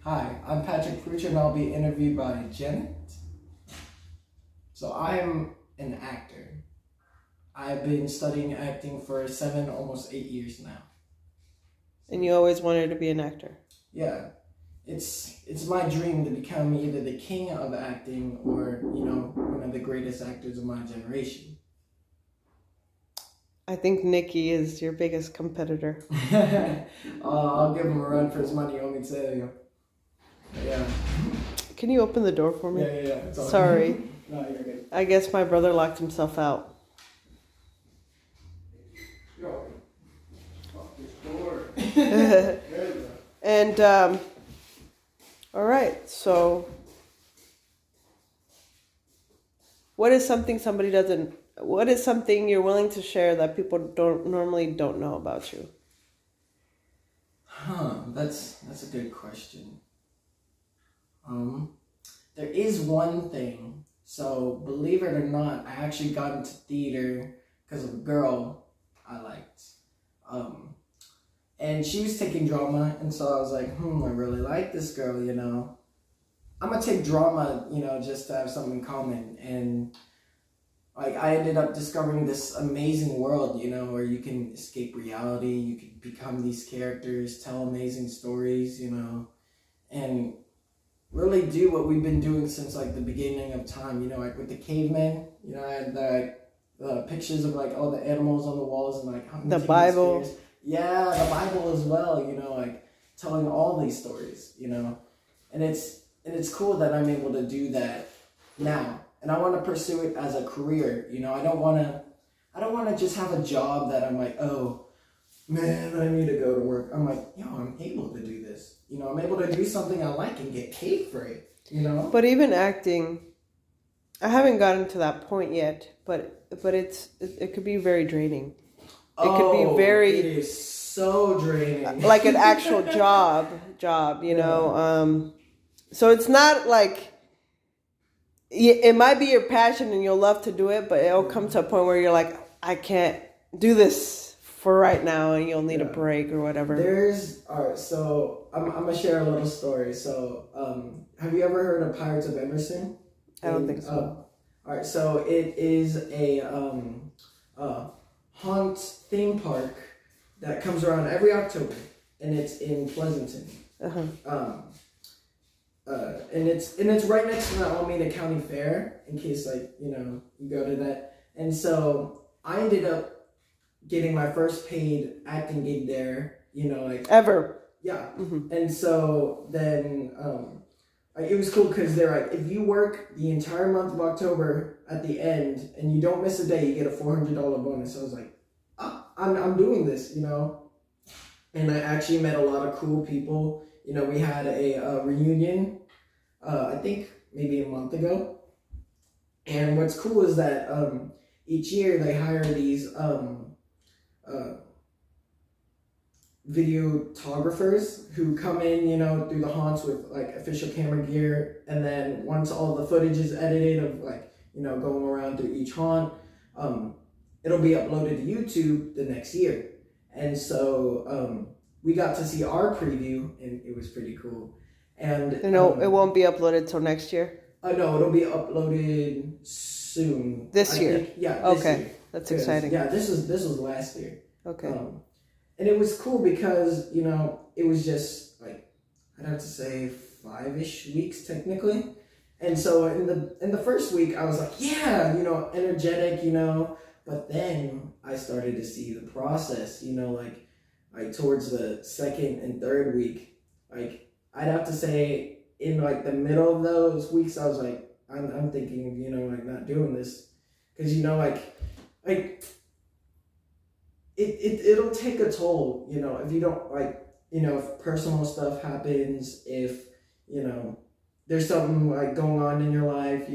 Hi, I'm Patrick Prucha and I'll be interviewed by Janet. So I'm an actor. I've been studying acting for 7, almost 8 years now. And you always wanted to be an actor? Yeah. It's my dream to become either the king of acting or, one of the greatest actors of my generation. I think Nikki is your biggest competitor. I'll give him a run for his money, let me tell you. Yeah. Can you open the door for me? Yeah. It's all Sorry. Good. No, you're good. I guess my brother locked himself out. Yo. Fuck this door. There you go. And, all right, so what is something you're willing to share that people don't know about you? That's a good question. There is one thing. So, believe it or not, I actually got into theater because of a girl I liked. And she was taking drama, and so I was like, I really like this girl, I'm going to take drama, just to have something in common. And, I ended up discovering this amazing world, where you can escape reality, you can become these characters, tell amazing stories, and really do what we've been doing since the beginning of time, with the cavemen, I had the pictures of all the animals on the walls and the Bible. Yeah, the Bible as well, telling all these stories, and it's cool that I'm able to do that now, and I want to pursue it as a career, I don't want to just have a job that I'm like, oh man, I need to go to work. I'm like, I'm able to do this. I'm able to do something I like and get paid for it, But even acting, I haven't gotten to that point yet, but it could be very draining. It could be very... It is so draining. Like an actual job, So it's not like... It might be your passion and you'll love to do it, but it'll come to a point where you're like, I can't do this for right now, and you'll need a break or whatever. Alright, so I'm going to share a little story. So, have you ever heard of Pirates of Emerson? I don't think so. Alright, so it is a haunt theme park that comes around every October, and it's in Pleasanton. And it's right next to the Alameda County Fair, in case you go to that. And so I ended up getting my first paid acting gig there, ever. Yeah. And so then it was cool because they're like, if you work the entire month of October at the end and you don't miss a day, you get a $400 bonus. So I was like, I'm doing this, And I actually met a lot of cool people. We had a reunion, I think maybe a month ago. And what's cool is that each year they hire these videographers who come in, through the haunts with official camera gear. And then once all the footage is edited of going around through each haunt, it'll be uploaded to YouTube the next year. And so we got to see our preview, and it was pretty cool. And it won't be uploaded till next year? No, it'll be uploaded soon. This year? This year. That's exciting. Yeah, this was last year. Okay. And it was cool because, it was just I'd have to say 5-ish weeks technically. And so in the first week I was like, yeah, energetic, but then I started to see the process, towards the second and third week, I'd have to say in the middle of those weeks, I was like, I'm thinking of, not doing this. Cause it'll take a toll, if you don't if personal stuff happens, if, there's something going on in your life,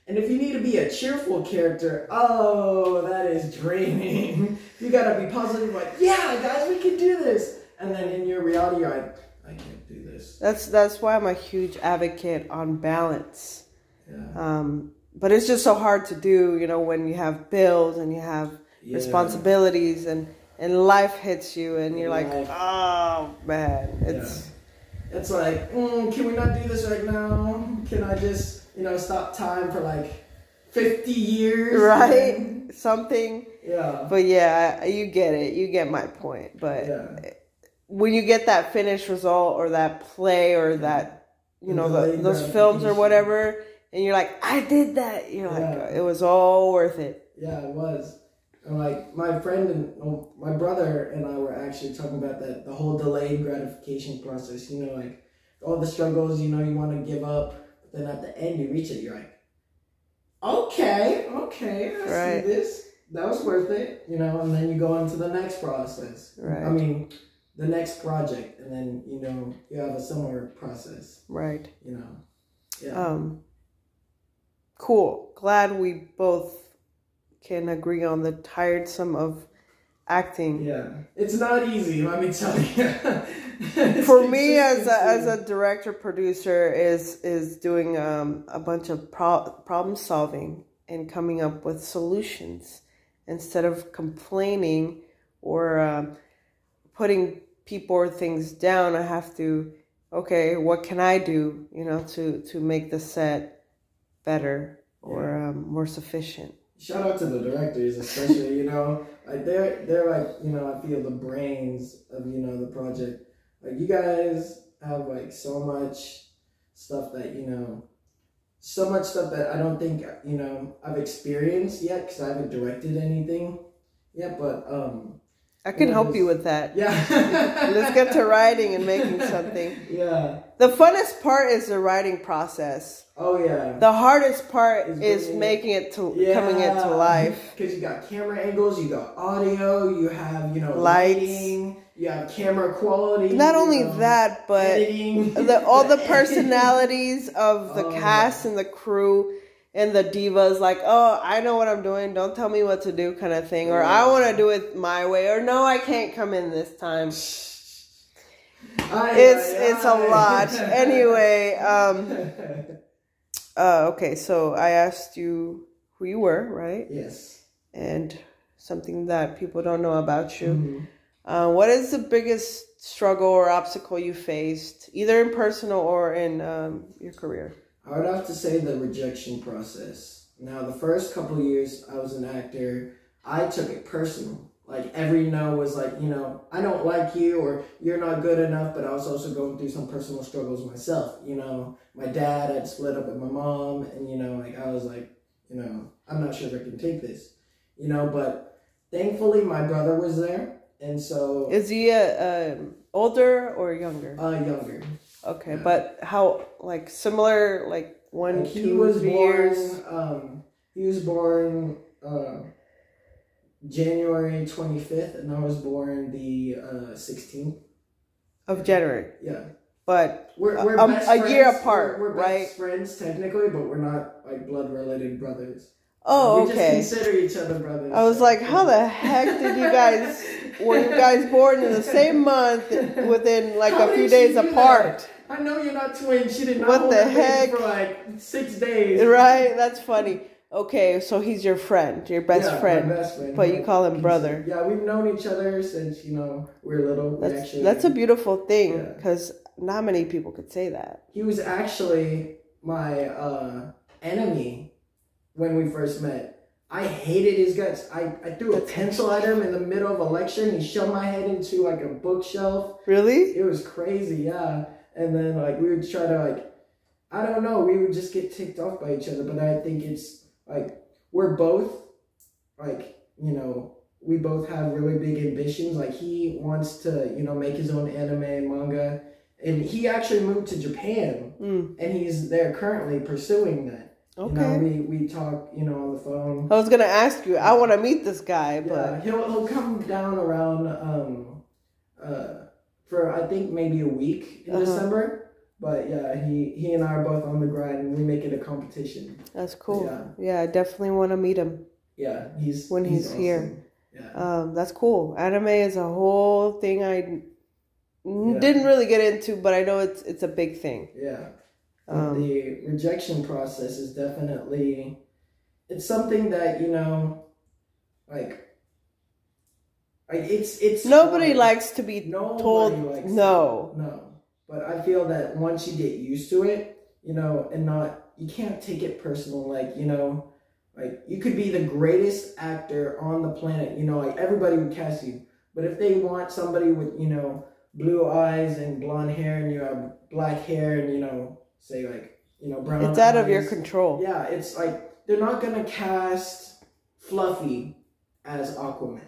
and if you need to be a cheerful character, that is draining. You gotta be positive, yeah, guys, we can do this. And then in your reality, you're like, I can't do this. That's why I'm a huge advocate on balance. Yeah. But it's just so hard to do, when you have bills and you have responsibilities and life hits you and you're like, oh man, It's like, can we not do this right now? Can I just, stop time for like 50 years? Right? Something. Yeah. But yeah, you get it. You get my point. But when you get that finished result or that play or that, those films or whatever, and you're like, I did that. You're like, it was all worth it. Yeah, it was. And like my friend and my brother and I were actually talking about that, the whole delayed gratification process, like all the struggles, you want to give up, but then at the end you reach it, you're like, okay, I see this. That was worth it, and then you go on to the next process. Right. I mean, the next project, and then, you have a similar process. Right. Yeah. Cool. Glad we both can agree on the tiresome of acting. Yeah, it's not easy, let me tell you. For me, as a director producer, is doing a bunch of problem solving and coming up with solutions instead of complaining or putting people or things down. I have to, okay, what can I do, to make the set better or more sufficient. Shout out to the directors, especially, like they're like, I feel the brains of, the project. Like you guys have like so much stuff that, so much stuff that I don't think, I've experienced yet because I haven't directed anything yet, but, I can help you with that. Yeah. Let's get to writing and making something. Yeah. The funnest part is the writing process. Oh, yeah. The hardest part is making it coming into life. Because you got camera angles, you got audio, you have, lights, lighting, you have camera quality. Not only that, but editing. all the personalities of the cast and the crew. And the divas like, oh, I know what I'm doing. Don't tell me what to do kind of thing. Or I want to do it my way. Or no, I can't come in this time. It's a lot. Anyway, okay, so I asked you who you were, right? Yes. And something that people don't know about you. Mm-hmm. What is the biggest struggle or obstacle you faced, either in personal or in your career? I would have to say the rejection process. Now, the first couple of years I was an actor, I took it personal. Like, every no was like, I don't like you, or you're not good enough, but I was also going through some personal struggles myself. My dad had split up with my mom, and, like, I was like, I'm not sure if I can take this, but thankfully my brother was there, and so... Is he older or younger? Younger. Okay, yeah. But how, like, similar, like, 1, 2, 3 years? He was born January 25th, and I was born the 16th. Of January? Yeah. But we're a year apart, we're right? Best friends, technically, but we're not, like, blood-related brothers. Oh, we okay. We just consider each other brothers. I was like, how the heck did you guys... Were you guys born in the same month within, like, a few days apart? That? I know you're not twins. She did not what hold the heck? For like 6 days. Right? That's funny. Okay, so he's your friend, your best friend. My best friend. But you call him brother. Yeah, we've known each other since, we're little. That's a beautiful thing, because not many people could say that. He was actually my enemy when we first met. I hated his guts. I threw a pencil at him in the middle of a lecture, and he shoved my head into, like, a bookshelf. Really? It was crazy, yeah. And then, like, we would try to, like, I don't know, we would just get ticked off by each other. But I think it's, like, we're both, like, we both have really big ambitions. Like, he wants to, make his own anime and manga. And he actually moved to Japan. And he's there currently pursuing that. Okay. We talk, on the phone. I was going to ask you, I want to meet this guy, but... Yeah, he'll come down around, for I think maybe a week in December, but yeah, he and I are both on the grind, and we make it a competition. That's cool. Yeah, I definitely want to meet him. Yeah, he's awesome. Here. Yeah, that's cool. Anime is a whole thing I didn't really get into, but I know it's a big thing. Yeah, the rejection process is definitely it's something that like. It's nobody likes to be told no. But I feel that once you get used to it, you know, and not, you can't take it personal. Like, you know, like you could be the greatest actor on the planet, you know, like everybody would cast you. But if they want somebody with, you know, blue eyes and blonde hair and you have black hair and, you know, say like, you know, brown eyes. It's out of your control. Yeah, it's like, they're not going to cast Fluffy as Aquaman.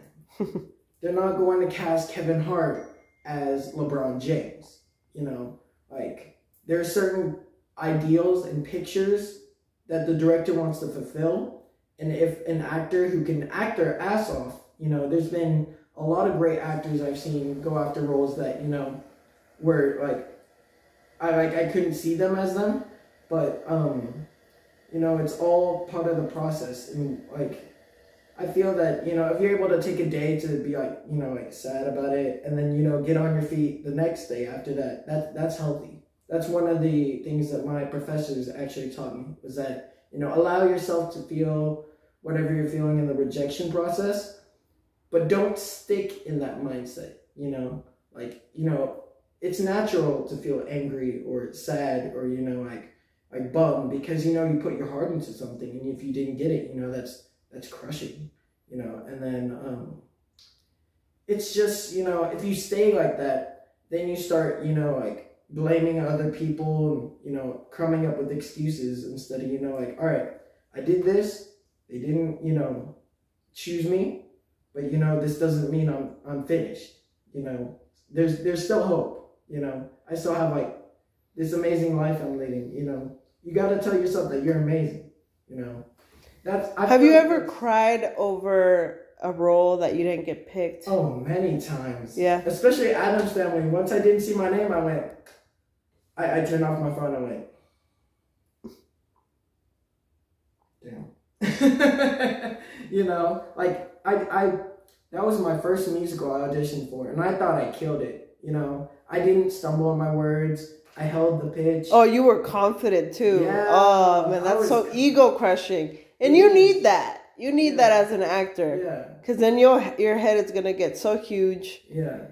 They're not going to cast Kevin Hart as LeBron James. You know, like, there are certain ideals and pictures that the director wants to fulfill. And if an actor who can act their ass off, you know, there's been a lot of great actors I've seen go after roles that, you know, were I couldn't see them as them, but you know, it's all part of the process. And like, I feel that, you know, if you're able to take a day to be like, you know, like sad about it, and then, you know, get on your feet the next day after that, that's healthy. That's one of the things that my professors actually taught me, was that, you know, allow yourself to feel whatever you're feeling in the rejection process, but don't stick in that mindset, you know, like, you know, it's natural to feel angry or sad or, you know, like bummed, because, you know, you put your heart into something, and if you didn't get it, you know, that's crushing, you know. And then it's just, you know, if you stay like that, then you start, you know, like blaming other people and, you know, coming up with excuses instead of, you know, like, all right, I did this, they didn't, you know, choose me, but, you know, this doesn't mean I'm finished, you know. There's still hope, you know. I still have like this amazing life I'm leading, you know. You got to tell yourself that you're amazing, you know. Have you ever cried over a role that you didn't get picked? Oh, many times. Yeah. Especially Addams Family. Once I didn't see my name, I went, I turned off my phone and went, damn. You know, like, that was my first musical I auditioned for, and I thought I killed it, you know. I didn't stumble on my words. I held the pitch. Oh, you were confident too. Yeah. Oh, man, that's so ego crushing. And you need that. You need that as an actor. Yeah. Because then your head is going to get so huge. Yeah.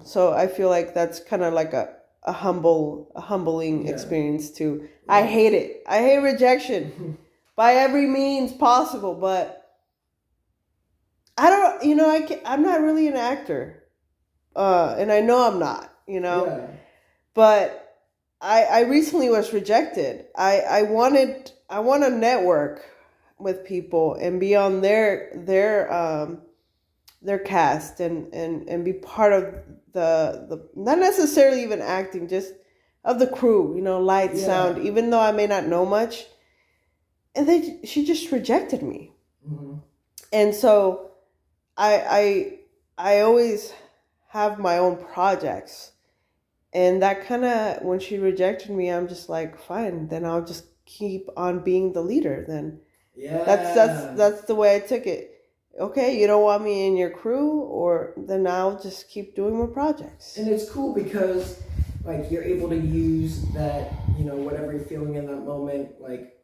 So I feel like that's kind of like a humbling experience too. Yeah. I hate it. I hate rejection by every means possible. But I don't, you know, I'm not really an actor. And I know I'm not, you know. Yeah. But I recently was rejected. I want to network with people and be on their cast and be part of the not necessarily even acting, just of the crew, you know, light, sound, even though I may not know much. And she just rejected me. Mm-hmm. And so I always have my own projects. And that kind of, when she rejected me, I'm just like, fine, then I'll just keep on being the leader then. Yeah. That's the way I took it. Okay, you don't want me in your crew, or then I'll just keep doing my projects. And it's cool because, like, you're able to use that, you know, whatever you're feeling in that moment. Like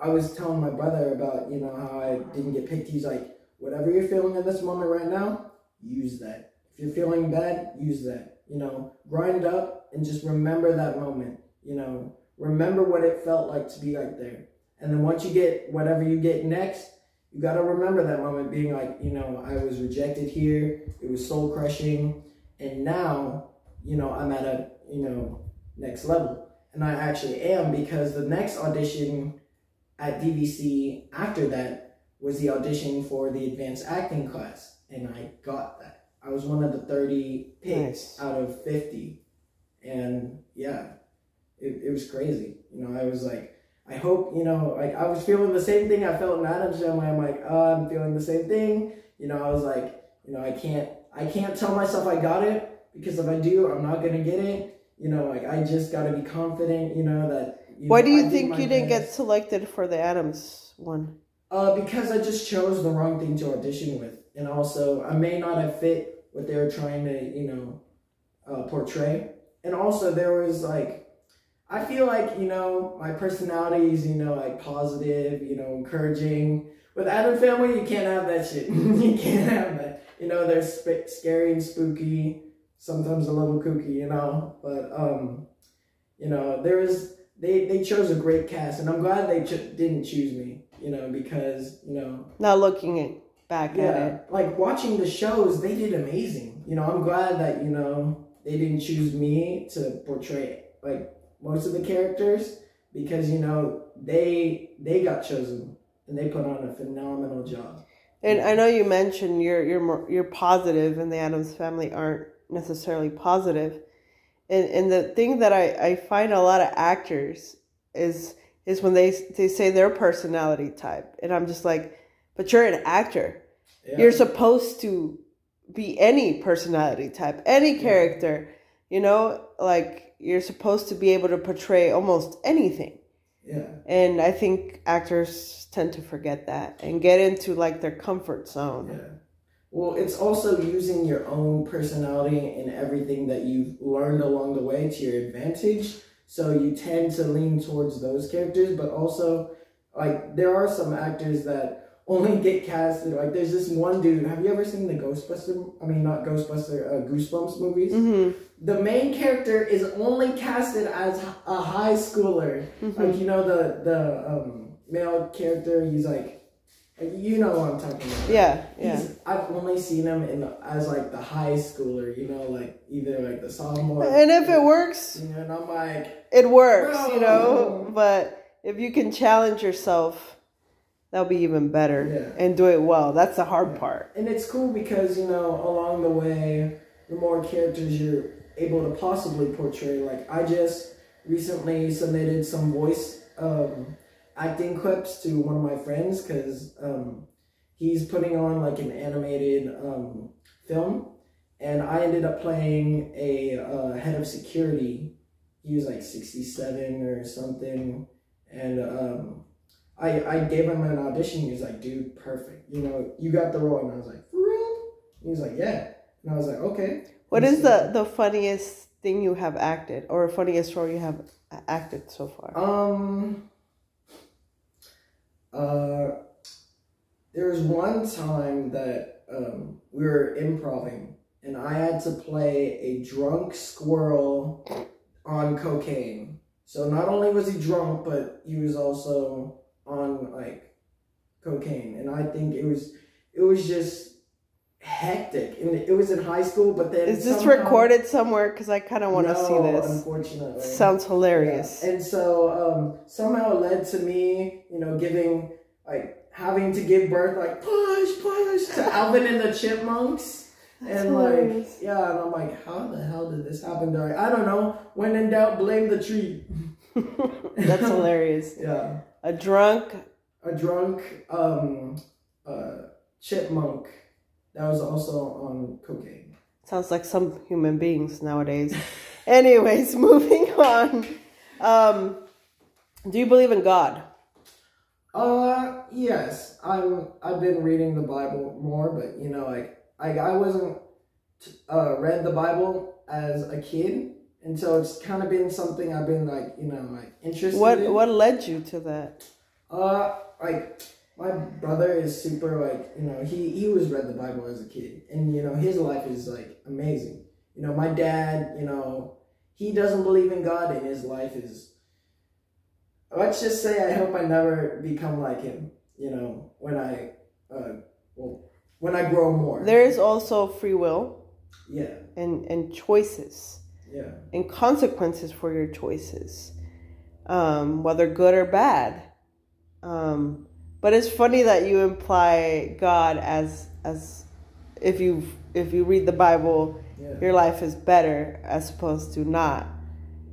I was telling my brother about, you know, how I didn't get picked. He's like, whatever you're feeling in this moment right now, use that. If you're feeling bad, use that. You know, grind up and just remember that moment. You know, remember what it felt like to be like there. And then once you get whatever you get next, you got to remember that moment being like, you know, I was rejected here. It was soul crushing. And now, you know, I'm at a, you know, next level. And I actually am, because the next audition at DVC after that was the audition for the advanced acting class. And I got that. I was one of the 30 picks out of 50. And yeah, it was crazy. You know, I was like, I hope, you know, like I was feeling the same thing I felt in Addams Family. I'm like, oh, I'm feeling the same thing. You know, I was like, you know, I can't tell myself I got it, because if I do, I'm not going to get it. You know, like I just got to be confident, you know, that. Why do you think you didn't get selected for the Addams one? Because I just chose the wrong thing to audition with. And also, I may not have fit what they were trying to, you know, portray. And also, there was, like, I feel like, you know, my personality is, you know, like, positive, you know, encouraging. With Addams Family, you can't have that shit. You can't have that. You know, they're scary and spooky. sometimes a little kooky, you know. But you know, they chose a great cast, and I'm glad they didn't choose me, you know, because, you know, now looking back at it, like watching the shows, they did amazing. You know, I'm glad that, you know, they didn't choose me to portray like most of the characters, because, you know, they got chosen and they put on a phenomenal job. And I know you mentioned you're positive, and the Addams Family aren't necessarily positive. And the thing that I find a lot of actors is when they say their personality type, and I'm just like, but you're an actor. Yeah. You're supposed to be any personality type, any character. You know, like you're supposed to be able to portray almost anything. Yeah. And I think actors tend to forget that and get into like their comfort zone. Yeah. Well, it's also using your own personality and everything that you've learned along the way to your advantage. So you tend to lean towards those characters, but also, like, there are some actors that only get casted. Like, there's this one dude. Have you ever seen the Goosebumps movies? Mm-hmm. The main character is only casted as a high schooler. Mm-hmm. Like, you know, the male character, he's like, you know what I'm talking about. Yeah. I've only seen him as like the high schooler, you know, like either like the sophomore. And if it works, you know, and I'm like, it works, you know. But if you can challenge yourself, that'll be even better. And do it well. That's the hard part. And it's cool because, you know, along the way, the more characters you're able to possibly portray. Like, I just recently submitted some voice acting clips to one of my friends, because he's putting on like an animated film, and I ended up playing a head of security. He was like 67 or something, and I gave him an audition. He was like, dude, perfect, you know, you got the role. And I was like, for real? He was like, yeah. And I was like, okay. What is the funniest thing you have acted, or funniest role you have acted so far? There was one time that we were improvising, and I had to play a drunk squirrel on cocaine. So not only was he drunk, but he was also on like cocaine, and I think it was just hectic. And it was in high school, but then is this recorded somewhere? Because I kind of want to see this. Unfortunately, sounds hilarious. Yeah. And so somehow it led to me, you know, having to give birth, like push to Alvin and the Chipmunks. That's and hilarious. Like, yeah, and I'm like, how the hell did this happen? I don't know. When in doubt, blame the tree. That's hilarious. Yeah. A drunk chipmunk that was also on cocaine. Sounds like some human beings nowadays. Anyways, moving on. Do you believe in God? Yes. I've been reading the Bible more, but, you know, like I wasn't read the Bible as a kid, and so it's kind of been something I've been like, you know, like interested in. What led you to that? Like my brother is super, like, you know, he was read the Bible as a kid, and, you know, his life is like amazing. You know, my dad, you know, he doesn't believe in God, and his life is, let's just say, I hope I never become like him, you know, when I grow more. There is also free will. Yeah. And choices. Yeah. And consequences for your choices, whether good or bad. But it's funny that you imply God as if you read the Bible, your life is better as opposed to not.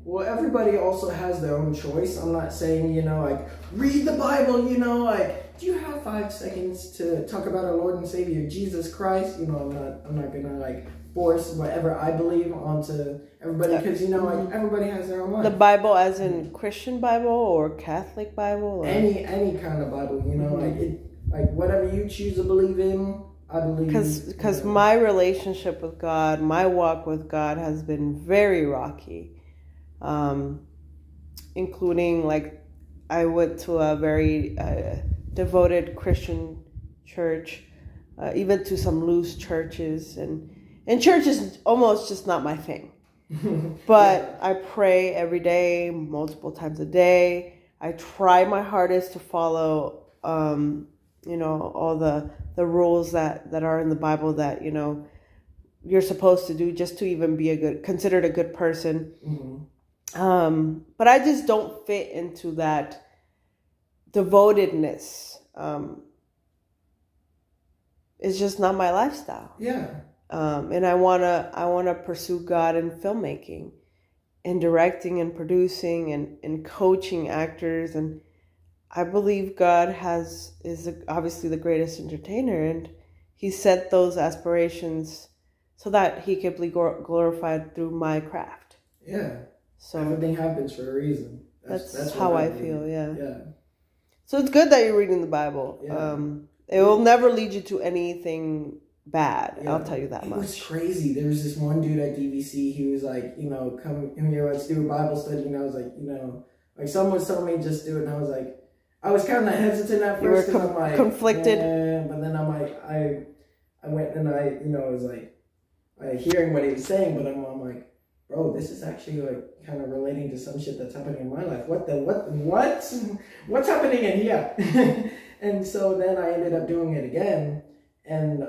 Well, everybody also has their own choice. I'm not saying, you know, like, read the Bible, you know, like, do you have 5 seconds to talk about our Lord and Savior, Jesus Christ? You know, I'm not gonna, like, force whatever I believe onto everybody, because, you know, like, everybody has their own life. The Bible as in Christian Bible or Catholic Bible? Or? Any kind of Bible, you know, like whatever you choose to believe in, I believe. Because my relationship with God, my walk with God has been very rocky. Including, like, I went to a very devoted Christian church, even to some loose churches, and And church is almost just not my thing. But I pray every day, multiple times a day. I try my hardest to follow, all the rules that are in the Bible that, you're supposed to do just to even be considered a good person. Mm-hmm. But I just don't fit into that devotedness. It's just not my lifestyle. Yeah. And I wanna pursue God in filmmaking and directing and producing and coaching actors. And I believe God is obviously the greatest entertainer, and he set those aspirations so that he could be glorified through my craft. Yeah. So everything happens for a reason. That's how I feel. Yeah. Yeah. So it's good that you're reading the Bible. Yeah. It will never lead you to anything bad. Yeah. I'll tell you that much. It was crazy. There was this one dude at DVC. He was like, come here, let's do a Bible study. And I was like, like someone was telling me just do it. And I was like, I was kind of hesitant at first. You were I'm like, conflicted. But then I'm like, I went and I was like, hearing what he was saying, but I'm like, bro, this is actually like kind of relating to some shit that's happening in my life. What's happening in here? And so then I ended up doing it again. And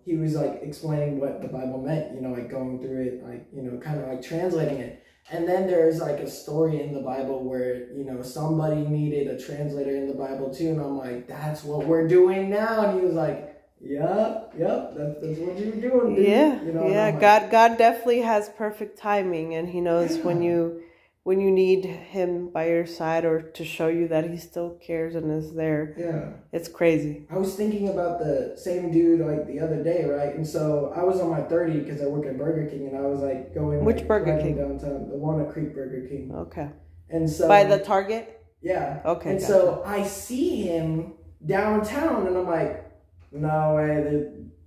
he was like explaining what the Bible meant, like going through it, like, kind of like translating it. And then there's like a story in the Bible where, somebody needed a translator in the Bible too. And I'm like, that's what we're doing now. And he was like, Yep, that's what you're doing, dude. Yeah, God definitely has perfect timing, and he knows when you need him by your side or to show you that he still cares and is there. Yeah. It's crazy. I was thinking about the same dude like the other day, right? And so I was on my 30 because I work at Burger King, and I was like going Which Burger King? Downtown, the Walnut Creek Burger King. Okay. And so by the Target? Yeah. Okay. And so I see him downtown, and I'm like, no way,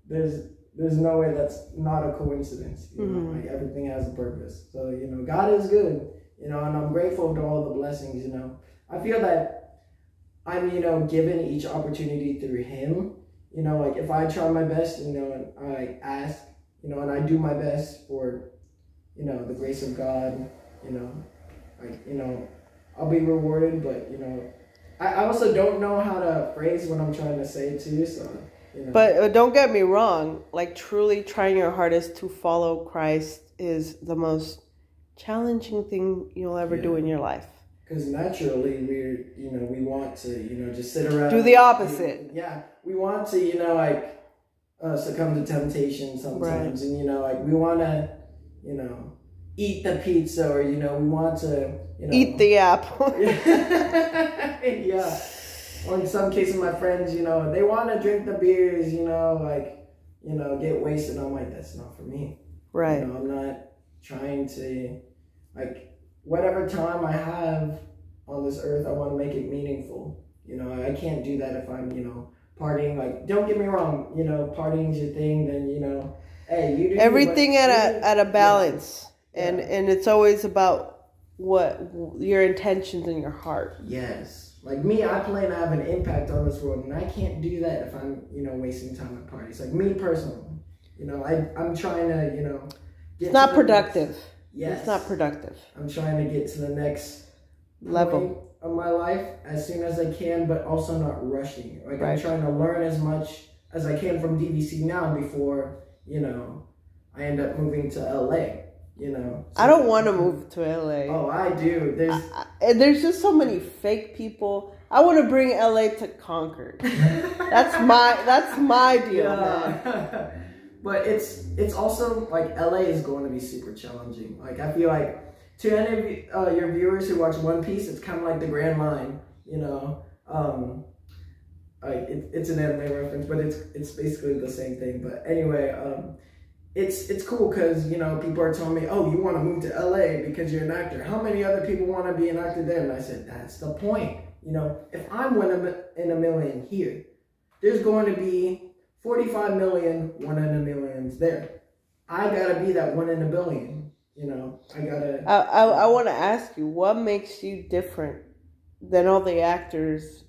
there's no way that's not a coincidence. Like everything has a purpose. So, God is good, and I'm grateful to all the blessings, I feel that I'm, given each opportunity through him, like if I try my best, and I ask, and I do my best for, the grace of God, I'll be rewarded, but, I also don't know how to phrase what I'm trying to say too, so... But don't get me wrong, like truly trying your hardest to follow Christ is the most challenging thing you'll ever do in your life. Because naturally we want to, just sit around. Do the opposite. We want to, succumb to temptation sometimes. Right. And, we want to, eat the pizza or, we want to, eat the apple. Yeah. Or in some cases, my friends, they want to drink the beers, get wasted. I'm like, that's not for me. Right. I'm not trying to, whatever time I have on this earth, I want to make it meaningful. I can't do that if I'm, partying. Don't get me wrong, partying's your thing, then, hey, you do everything at a balance. Yeah. And it's always about what your intentions in your heart. Yes. Like me, I plan to have an impact on this world, and I can't do that if I'm, wasting time at parties. Like me personally, I'm trying to, get it's not productive. Yes. It's not productive. I'm trying to get to the next level point of my life as soon as I can, but also not rushing. Like right. I'm trying to learn as much as I can from DVC now before, I end up moving to LA. So I don't want to move to LA. Oh, I do. There's just so many fake people. I want to bring LA to Concord. That's my deal, man. But it's also like LA is going to be super challenging. Like I feel like to any of your viewers who watch One Piece, it's kind of like the Grand Line. It's an anime reference, but it's basically the same thing. But anyway, It's cool because, people are telling me, oh, you want to move to LA because you're an actor. How many other people want to be an actor there? And I said, that's the point. If I'm one in a million here, there's going to be 45 million, 1 in a millions there. I got to be that 1 in a billion. I got to... I want to ask you, what makes you different than all the actors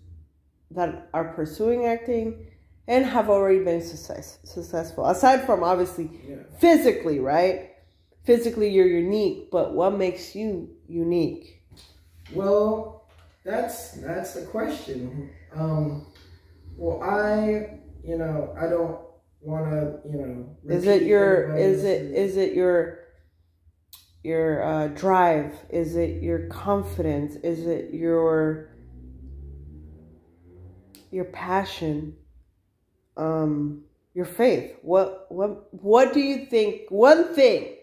that are pursuing acting and have already been successful. Aside from obviously physically, right? Physically, you're unique, but what makes you unique? Well, that's the question. Well, I don't want to, Is it your drive? Is it your confidence? Is it your passion? Your faith? What do you think? One thing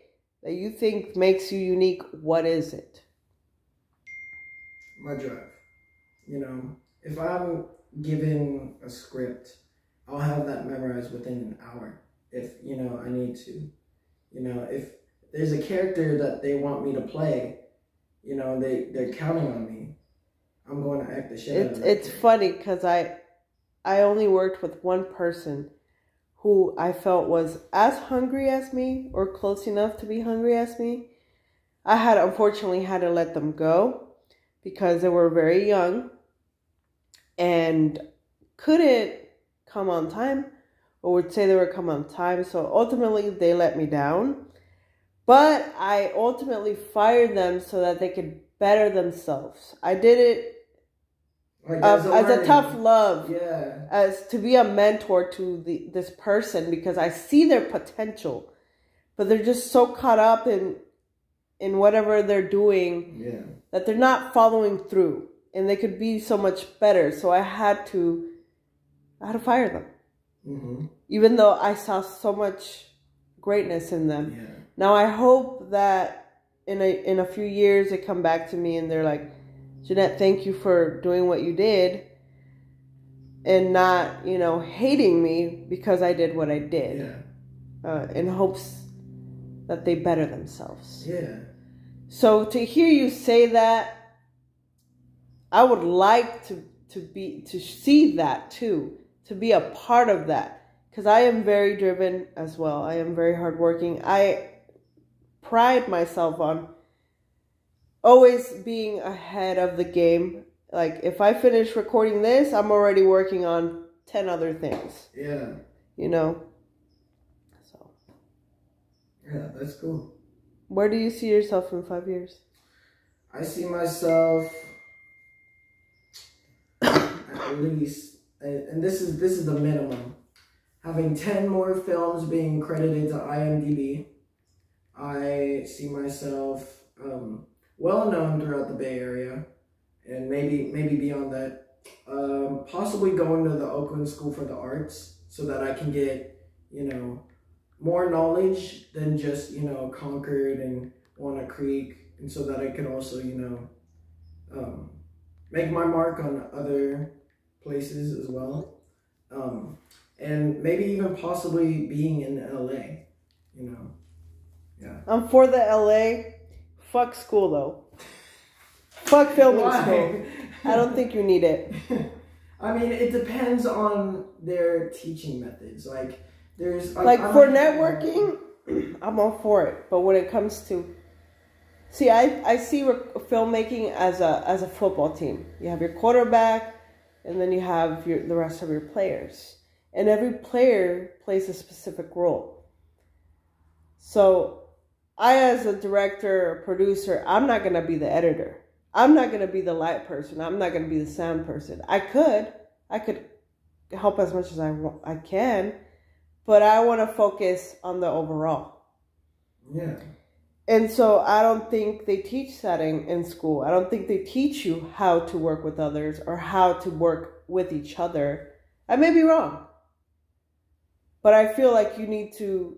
that you think makes you unique, what is it? My drive. If I'm given a script, I'll have that memorized within an hour if, I need to. If there's a character that they want me to play, they're counting on me, I'm going to act the shit out of it. It's funny because I only worked with one person who I felt was as hungry as me or close enough to be hungry as me. I unfortunately had to let them go because they were very young and couldn't come on time, or would say they were come on time. So ultimately they let me down, but I ultimately fired them so that they could better themselves. I did it as a tough love, as to be a mentor to this person, because I see their potential, but they're just so caught up in whatever they're doing that they're not following through, and they could be so much better. So I had to fire them, even though I saw so much greatness in them. Yeah. Now I hope that in a few years they come back to me and they're like, Jeanette, thank you for doing what you did, and not, hating me because I did what I did. In hopes that they better themselves. Yeah. So to hear you say that, I would like to see that too, to be a part of that, because I am very driven as well. I am very hardworking. I pride myself on always being ahead of the game. Like, if I finish recording this, I'm already working on 10 other things. Yeah. So. Yeah, that's cool. Where do you see yourself in 5 years? I see myself at least, and this is the minimum, having 10 more films being credited to IMDb. I see myself well known throughout the Bay Area, and maybe beyond that. Possibly going to the Oakland School for the Arts so that I can get, more knowledge than just, Concord and Walnut Creek, and so that I can also, make my mark on other places as well. And maybe even possibly being in LA, Yeah. I'm for the LA. Fuck school though. Fuck filming school. I don't think you need it. I mean, it depends on their teaching methods. Like, there's for networking, I'm all for it. But when it comes to, I see filmmaking as a football team. You have your quarterback, and then you have the rest of your players, and every player plays a specific role. So, I, as a director or producer, I'm not gonna be the editor. I'm not going to be the light person. I'm not going to be the sound person. I could help as much as I can, but I want to focus on the overall. Yeah. And so I don't think they teach that in school. I don't think they teach you how to work with others or how to work with each other. I may be wrong, but I feel like you need to